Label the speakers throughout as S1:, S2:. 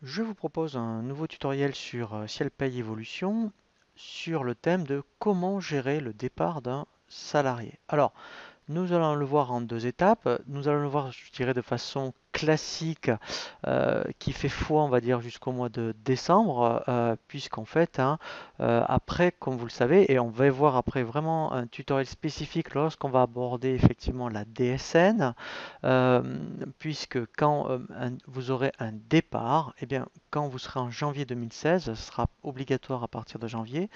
S1: Je vous propose un nouveau tutoriel sur Ciel Paye Évolution sur le thème de comment gérer le départ d'un salarié. Alors, nous allons le voir en deux étapes. Nous allons le voir, je dirais, de façon classique qui fait foi, on va dire, jusqu'au mois de décembre, puisqu'en fait, hein, après, comme vous le savez, et on va voir après vraiment un tutoriel spécifique lorsqu'on va aborder effectivement la DSN, euh, puisque quand vous aurez un départ, et bien, quand vous serez en janvier 2016, ce sera obligatoire à partir de janvier,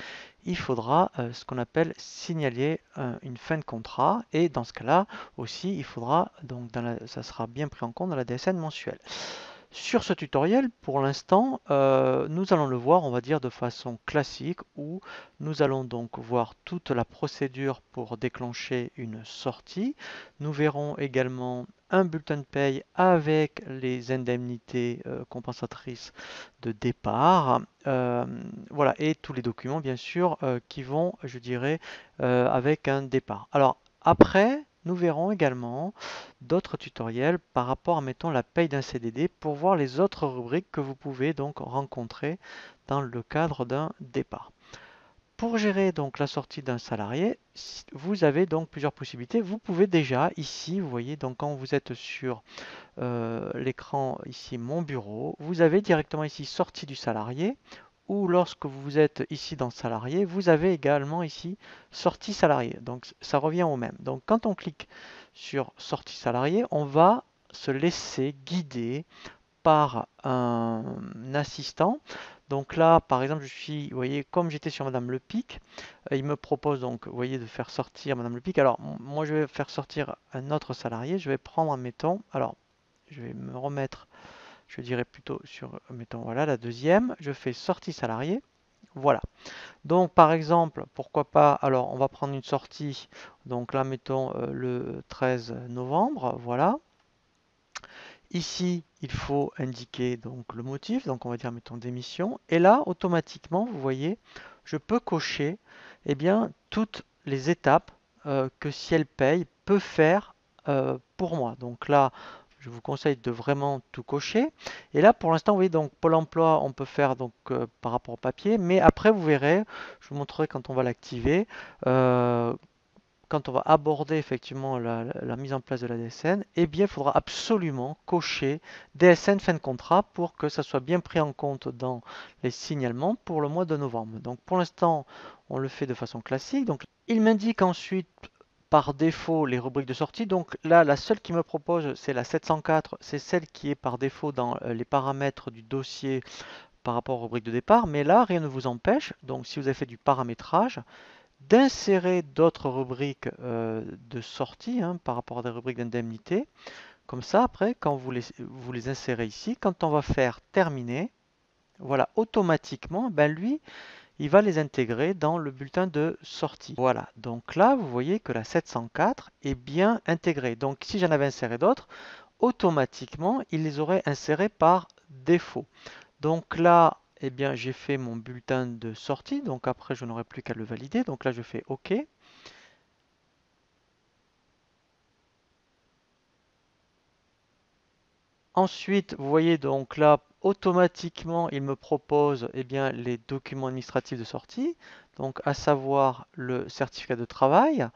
S1: il faudra ce qu'on appelle signaler une fin de contrat et dans ce cas-là aussi il faudra donc ça sera bien pris en compte dans la DSN mensuelle. Sur ce tutoriel, pour l'instant, nous allons le voir, on va dire, de façon classique, où nous allons donc voir toute la procédure pour déclencher une sortie. Nous verrons également un bulletin de paye avec les indemnités compensatrices de départ, voilà, et tous les documents, bien sûr, qui vont, je dirais, avec un départ. Alors, après, nous verrons également d'autres tutoriels par rapport à, mettons, la paye d'un CDD pour voir les autres rubriques que vous pouvez donc rencontrer dans le cadre d'un départ. Pour gérer donc la sortie d'un salarié, vous avez donc plusieurs possibilités. Vous pouvez déjà ici, vous voyez, donc quand vous êtes sur l'écran ici mon bureau, vous avez directement ici sortie du salarié ou lorsque vous êtes ici dans salarié, vous avez également ici sortie salarié. Donc ça revient au même. Donc quand on clique sur sortie salarié, on va se laisser guider par un assistant. Donc là, par exemple, je suis, vous voyez, comme j'étais sur Madame Le Pic, il me propose donc, vous voyez, de faire sortir Madame Le Pic. Alors, moi, je vais faire sortir un autre salarié. Je vais prendre, mettons, alors, je vais me remettre, je dirais plutôt sur, mettons, voilà, la deuxième. Je fais sortie salarié. Voilà. Donc, par exemple, pourquoi pas, alors, on va prendre une sortie. Donc là, mettons le 13 novembre. Voilà. Ici, il faut indiquer donc le motif, donc on va dire mettons démission. Et là, automatiquement, vous voyez, je peux cocher eh bien, toutes les étapes que Ciel Paye peut faire pour moi. Donc là, je vous conseille de vraiment tout cocher. Et là, pour l'instant, vous voyez, donc Pôle emploi, on peut faire donc par rapport au papier, mais après, vous verrez, je vous montrerai quand on va l'activer. euh, Quand on va aborder effectivement la mise en place de la DSN, eh bien, il faudra absolument cocher DSN fin de contrat pour que ça soit bien pris en compte dans les signalements pour le mois de novembre. Donc, pour l'instant, on le fait de façon classique. Donc, il m'indique ensuite par défaut les rubriques de sortie. Donc là, la seule qui me propose, c'est la 704. C'est celle qui est par défaut dans les paramètres du dossier par rapport aux rubriques de départ. Mais là, rien ne vous empêche. Donc, si vous avez fait du paramétrage, d'insérer d'autres rubriques de sortie par rapport à des rubriques d'indemnité. Comme ça, après, quand vous les insérez ici, quand on va faire terminer, voilà, automatiquement, ben lui, il va les intégrer dans le bulletin de sortie. Voilà, donc là, vous voyez que la 704 est bien intégrée. Donc, si j'en avais inséré d'autres, automatiquement, il les aurait insérés par défaut. Donc là, eh bien, j'ai fait mon bulletin de sortie. Donc après, je n'aurai plus qu'à le valider. Donc là, je fais OK. Ensuite, vous voyez donc là, automatiquement, il me propose eh bien, les documents administratifs de sortie, donc à savoir le certificat de travail.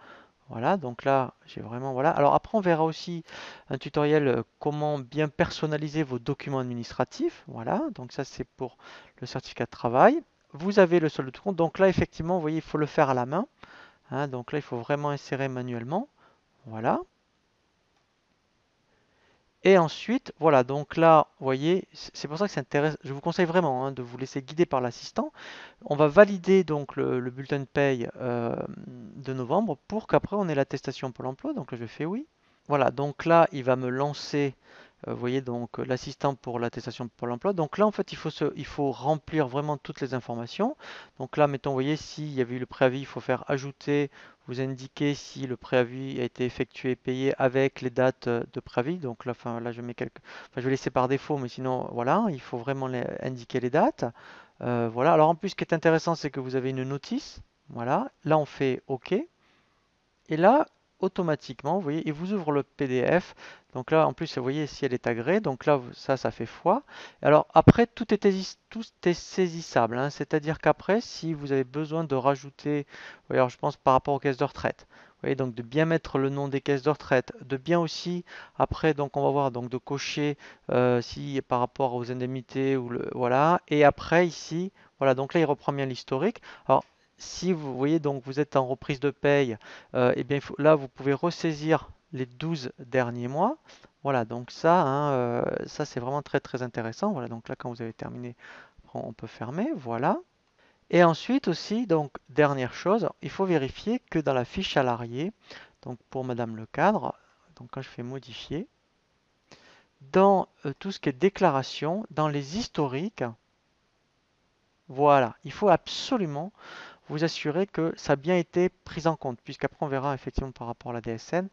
S1: Voilà, donc là, j'ai vraiment, voilà. Alors après, on verra aussi un tutoriel comment bien personnaliser vos documents administratifs. Voilà, donc ça, c'est pour le certificat de travail. Vous avez le solde de compte. Donc là, effectivement, vous voyez, il faut le faire à la main, hein. Donc là, il faut vraiment insérer manuellement. Voilà. Et ensuite, voilà, donc là, vous voyez, c'est pour ça que c'est intéressant. Je vous conseille vraiment de vous laisser guider par l'assistant. On va valider donc le bulletin de paye de novembre pour qu'après on ait l'attestation Pôle emploi. Donc là, je fais oui. Voilà, donc là, il va me lancer, vous voyez, donc l'assistant pour l'attestation Pôle emploi. Donc là, en fait, il faut remplir vraiment toutes les informations. Donc là, mettons, vous voyez, s'il y avait eu le préavis, il faut faire ajouter, vous indiquer si le préavis a été effectué et payé avec les dates de préavis. Donc là, enfin, là, je mets enfin, je vais laisser par défaut, mais sinon, voilà, il faut vraiment indiquer les dates. Voilà, alors en plus, ce qui est intéressant, c'est que vous avez une notice. Voilà, là, on fait OK. Et là, automatiquement, vous voyez, il vous ouvre le PDF. Donc là, en plus, vous voyez, si elle est agréée, donc là, ça fait foi. Alors après, tout est saisissable, hein. C'est-à-dire qu'après, si vous avez besoin de rajouter, alors je pense par rapport aux caisses de retraite, vous voyez, donc de bien mettre le nom des caisses de retraite, de bien aussi, après, donc on va voir, donc de cocher si par rapport aux indemnités ou le, voilà. Et après ici, voilà, donc là, il reprend bien l'historique. Alors, si vous voyez, donc vous êtes en reprise de paye, eh bien, là, vous pouvez ressaisir les 12 derniers mois. Voilà, donc ça, hein, ça c'est vraiment très très intéressant. Voilà, donc là, quand vous avez terminé, on peut fermer. Voilà. Et ensuite aussi, donc dernière chose, il faut vérifier que dans la fiche salarié, donc pour Madame le cadre, donc quand je fais modifier, dans tout ce qui est déclaration, dans les historiques, voilà, il faut absolument vous assurer que ça a bien été pris en compte, puisqu'après on verra effectivement par rapport à la DSN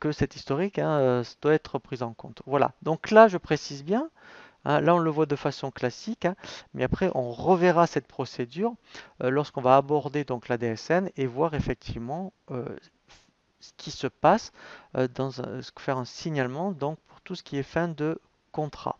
S1: que cet historique, hein, doit être pris en compte. Voilà, donc là je précise bien, hein, là on le voit de façon classique, hein, mais après on reverra cette procédure lorsqu'on va aborder donc la DSN et voir effectivement ce qui se passe faire un signalement donc pour tout ce qui est fin de contrat.